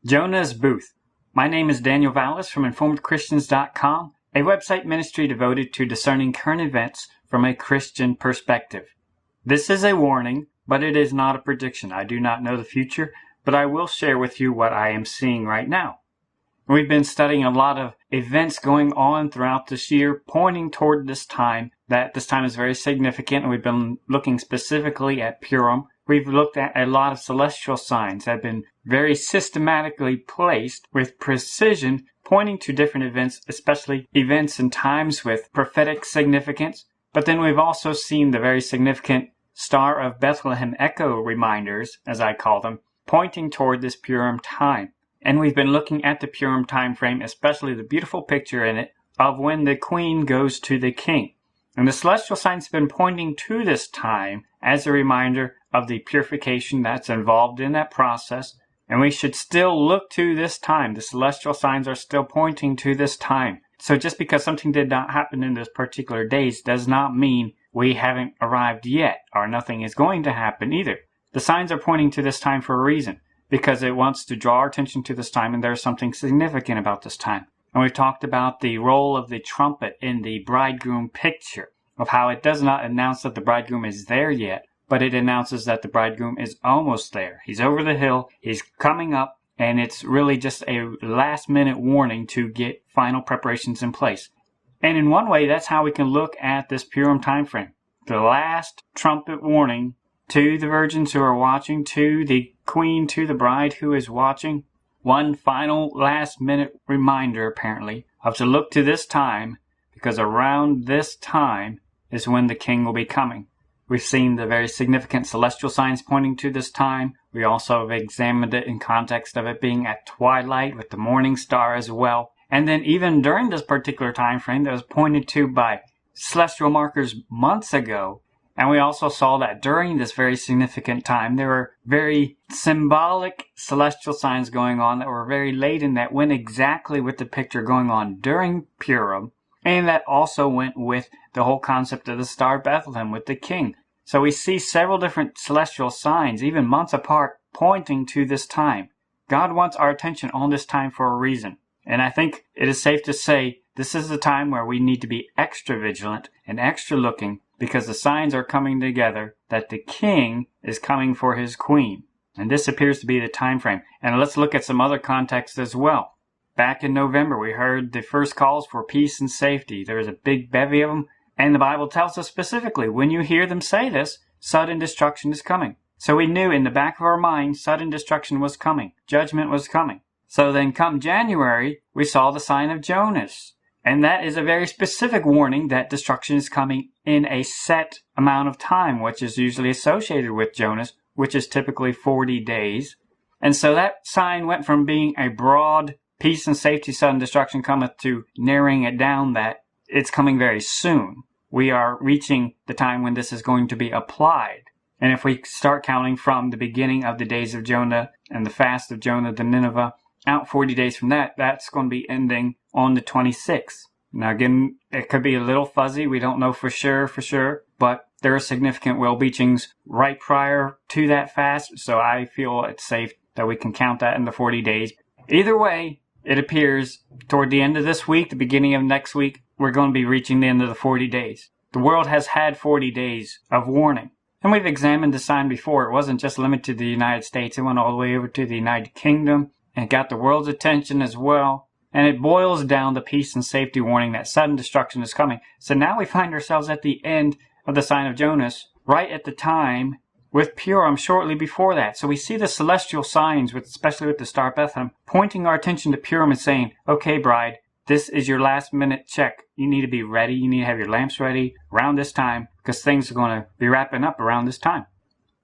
Jonah's Booth. My name is Daniel Vallis from InformedChristians.com, a website ministry devoted to discerning current events from a Christian perspective. This is a warning, but it is not a prediction. I do not know the future, but I will share with you what I am seeing right now. We've been studying a lot of events going on throughout this year, pointing toward this time, that this time is very significant, and we've been looking specifically at Purim. We've looked at a lot of celestial signs that have been very systematically placed with precision, pointing to different events, especially events and times with prophetic significance. But then we've also seen the very significant Star of Bethlehem echo reminders, as I call them, pointing toward this Purim time. And we've been looking at the Purim time frame, especially the beautiful picture in it of when the queen goes to the king. And the celestial signs have been pointing to this time as a reminder of the purification that's involved in that process. And we should still look to this time. The celestial signs are still pointing to this time. So just because something did not happen in this particular days does not mean we haven't arrived yet, or nothing is going to happen either. The signs are pointing to this time for a reason, because it wants to draw our attention to this time, and there's something significant about this time. And we've talked about the role of the trumpet in the bridegroom picture, of how it does not announce that the bridegroom is there yet, but it announces that the bridegroom is almost there. He's over the hill, he's coming up, and it's really just a last-minute warning to get final preparations in place. And in one way, that's how we can look at this Purim time frame. The last trumpet warning to the virgins who are watching, to the queen, to the bride who is watching. One final last-minute reminder, apparently, of to look to this time, because around this time is when the king will be coming. We've seen the very significant celestial signs pointing to this time. We also have examined it in context of it being at twilight with the morning star as well. And then even during this particular time frame that was pointed to by celestial markers months ago, and we also saw that during this very significant time, there were very symbolic celestial signs going on that were very late and that went exactly with the picture going on during Purim. And that also went with the whole concept of the Star of Bethlehem with the king. So we see several different celestial signs, even months apart, pointing to this time. God wants our attention on this time for a reason. And I think it is safe to say this is the time where we need to be extra vigilant and extra looking, because the signs are coming together that the king is coming for his queen. And this appears to be the time frame. And let's look at some other context as well. Back in November, we heard the first calls for peace and safety. There was a big bevy of them. And the Bible tells us specifically, when you hear them say this, sudden destruction is coming. So we knew in the back of our mind, sudden destruction was coming. Judgment was coming. So then come January, we saw the sign of Jonas. And that is a very specific warning that destruction is coming in a set amount of time, which is usually associated with Jonas, which is typically 40 days. And so that sign went from being a broad peace and safety, sudden destruction cometh, to narrowing it down that it's coming very soon. We are reaching the time when this is going to be applied. And if we start counting from the beginning of the days of Jonah and the fast of Jonah to Nineveh, out 40 days from that, that's going to be ending on the 26th. Now again, it could be a little fuzzy. We don't know for sure, but there are significant whale beachings right prior to that fast, so I feel it's safe that we can count that in the 40 days. Either way, it appears toward the end of this week, the beginning of next week, we're going to be reaching the end of the 40 days. The world has had 40 days of warning. And we've examined the sign before. It wasn't just limited to the United States. It went all the way over to the United Kingdom and got the world's attention as well. And it boils down to peace and safety warning that sudden destruction is coming. So now we find ourselves at the end of the sign of Jonas, right at the time with Purim shortly before that. So we see the celestial signs, especially with the Star of Bethlehem, pointing our attention to Purim and saying, okay, bride, this is your last minute check. You need to be ready. You need to have your lamps ready around this time, because things are going to be wrapping up around this time.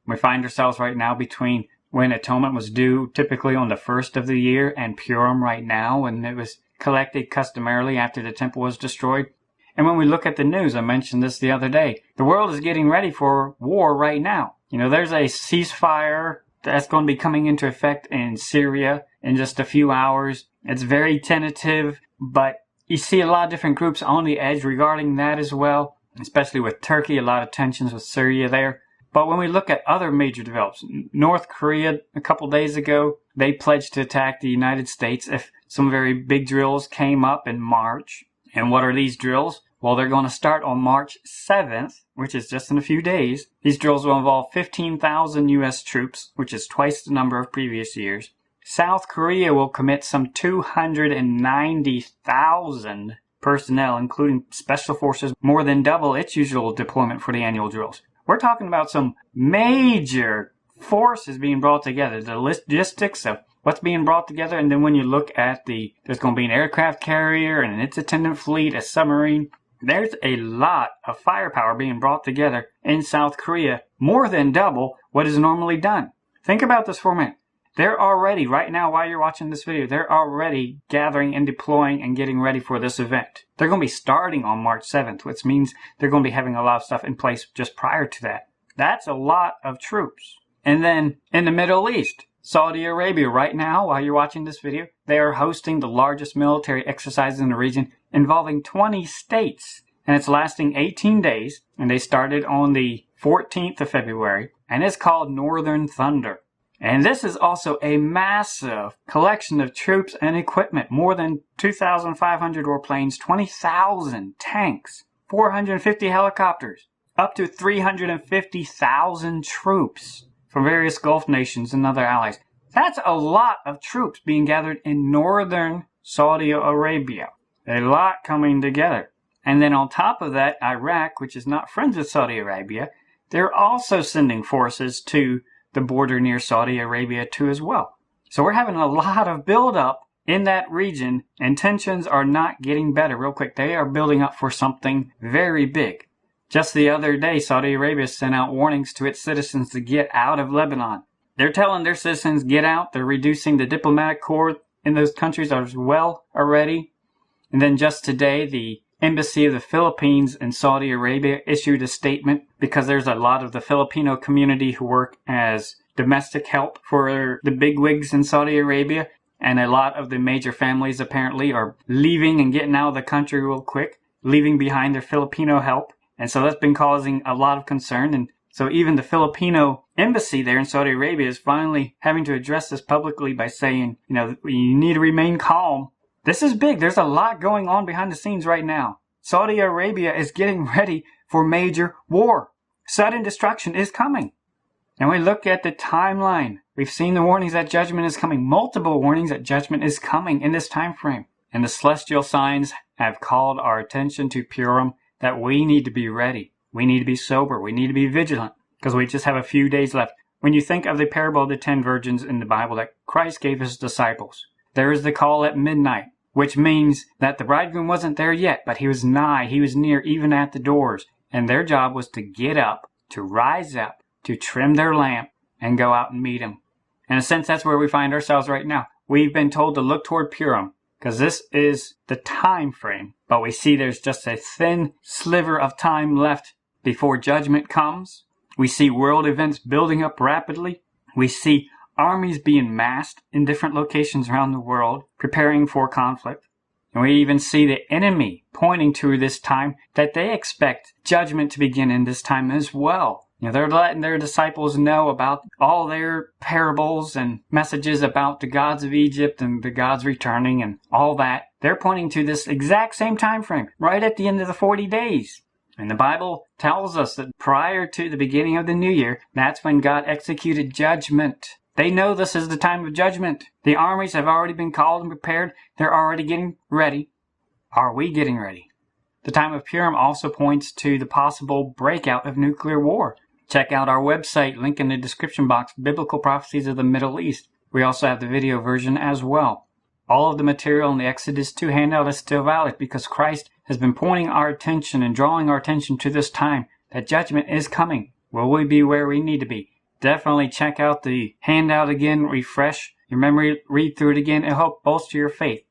We find ourselves right now between when atonement was due, typically on the first of the year, and Purim right now, when it was collected customarily after the temple was destroyed. And when we look at the news, I mentioned this the other day, the world is getting ready for war right now. You know, there's a ceasefire that's going to be coming into effect in Syria in just a few hours. It's very tentative, but you see a lot of different groups on the edge regarding that as well, especially with Turkey, a lot of tensions with Syria there. But when we look at other major developments, North Korea a couple days ago, they pledged to attack the United States if some very big drills came up in March. And what are these drills? Well, they're going to start on March 7th, which is just in a few days. These drills will involve 15,000 U.S. troops, which is twice the number of previous years. South Korea will commit some 290,000 personnel, including special forces, more than double its usual deployment for the annual drills. We're talking about some major forces being brought together, the logistics of what's being brought together, and then when you look at there's going to be an aircraft carrier and its attendant fleet, a submarine. There's a lot of firepower being brought together in South Korea, more than double what is normally done. Think about this for a minute. They're already, right now while you're watching this video, they're already gathering and deploying and getting ready for this event. They're going to be starting on March 7th, which means they're going to be having a lot of stuff in place just prior to that. That's a lot of troops. And then in the Middle East, Saudi Arabia right now, while you're watching this video, they are hosting the largest military exercise in the region involving 20 states. And it's lasting 18 days, and they started on the 14th of February, and it's called Northern Thunder. And this is also a massive collection of troops and equipment. More than 2,500 warplanes, 20,000 tanks, 450 helicopters, up to 350,000 troops from various Gulf nations and other allies. That's a lot of troops being gathered in northern Saudi Arabia. A lot coming together. And then on top of that, Iraq, which is not friends with Saudi Arabia, they're also sending forces to the border near Saudi Arabia too as well. So we're having a lot of buildup in that region, and tensions are not getting better real quick. They are building up for something very big. Just the other day, Saudi Arabia sent out warnings to its citizens to get out of Lebanon. They're telling their citizens get out. They're reducing the diplomatic corps in those countries as well already. And then just today, the Embassy of the Philippines in Saudi Arabia issued a statement because there's a lot of the Filipino community who work as domestic help for the bigwigs in Saudi Arabia. And a lot of the major families apparently are leaving and getting out of the country real quick, leaving behind their Filipino help. And so that's been causing a lot of concern. And so even the Filipino embassy there in Saudi Arabia is finally having to address this publicly by saying, you need to remain calm. This is big. There's a lot going on behind the scenes right now. Saudi Arabia is getting ready for major war. Sudden destruction is coming. And we look at the timeline. We've seen the warnings that judgment is coming. Multiple warnings that judgment is coming in this time frame. And the celestial signs have called our attention to Purim that we need to be ready. We need to be sober. We need to be vigilant because we just have a few days left. When you think of the parable of the 10 virgins in the Bible that Christ gave his disciples, there is the call at midnight, which means that the bridegroom wasn't there yet, but he was nigh, he was near, even at the doors. And their job was to get up, to rise up, to trim their lamp, and go out and meet him. In a sense, that's where we find ourselves right now. We've been told to look toward Purim, because this is the time frame. But we see there's just a thin sliver of time left before judgment comes. We see world events building up rapidly. We see armies being massed in different locations around the world, preparing for conflict. And we even see the enemy pointing to this time that they expect judgment to begin in this time as well. They're letting their disciples know about all their parables and messages about the gods of Egypt and the gods returning and all that. They're pointing to this exact same time frame, right at the end of the 40 days. And the Bible tells us that prior to the beginning of the new year, that's when God executed judgment. They know this is the time of judgment. The armies have already been called and prepared. They're already getting ready. Are we getting ready? The time of Purim also points to the possible breakout of nuclear war. Check out our website, link in the description box, Biblical Prophecies of the Middle East. We also have the video version as well. All of the material in the Exodus II Handout is still valid because Christ has been pointing our attention and drawing our attention to this time that judgment is coming. Will we be where we need to be? Definitely check out the handout again, refresh your memory, read through it again. It'll help bolster your faith.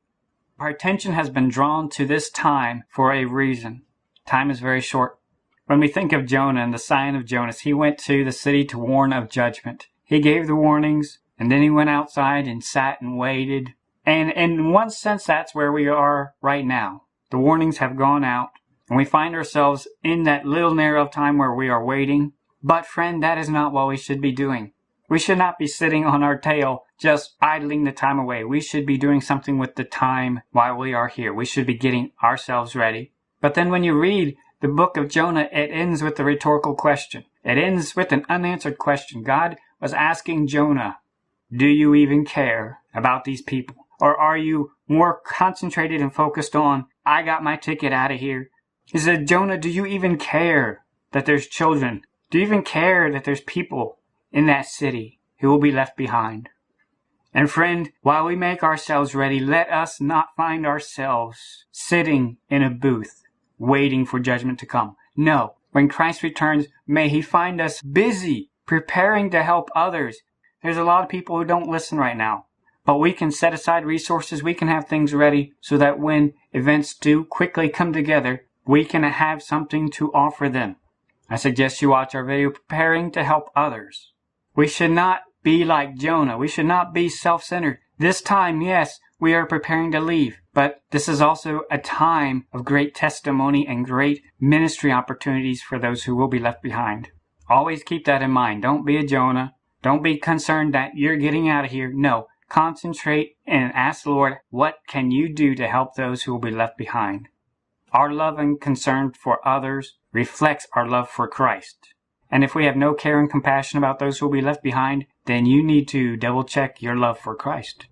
Our attention has been drawn to this time for a reason. Time is very short. When we think of Jonah and the sign of Jonas, he went to the city to warn of judgment. He gave the warnings, and then he went outside and sat and waited. And in one sense, that's where we are right now. The warnings have gone out, and we find ourselves in that little narrow of time where we are waiting. But friend, that is not what we should be doing. We should not be sitting on our tail, just idling the time away. We should be doing something with the time while we are here. We should be getting ourselves ready. But then when you read the book of Jonah, it ends with a rhetorical question. It ends with an unanswered question. God was asking Jonah, do you even care about these people? Or are you more concentrated and focused on, I got my ticket out of here? He said, Jonah, do you even care that there's children? Do you even care that there's people in that city who will be left behind? And friend, while we make ourselves ready, let us not find ourselves sitting in a booth waiting for judgment to come. No, when Christ returns, may he find us busy preparing to help others. There's a lot of people who don't listen right now, but we can set aside resources. We can have things ready so that when events do quickly come together, we can have something to offer them. I suggest you watch our video, Preparing to Help Others. We should not be like Jonah. We should not be self-centered. This time, yes, we are preparing to leave, but this is also a time of great testimony and great ministry opportunities for those who will be left behind. Always keep that in mind. Don't be a Jonah. Don't be concerned that you're getting out of here. No, concentrate and ask the Lord, what can you do to help those who will be left behind? Our love and concern for others reflects our love for Christ. And if we have no care and compassion about those who will be left behind, then you need to double check your love for Christ.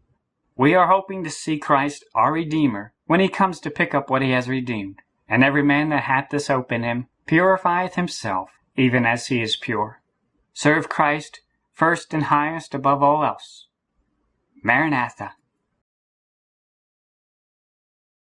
We are hoping to see Christ, our Redeemer, when he comes to pick up what he has redeemed. And every man that hath this hope in him purifieth himself, even as he is pure. Serve Christ first and highest above all else. Maranatha.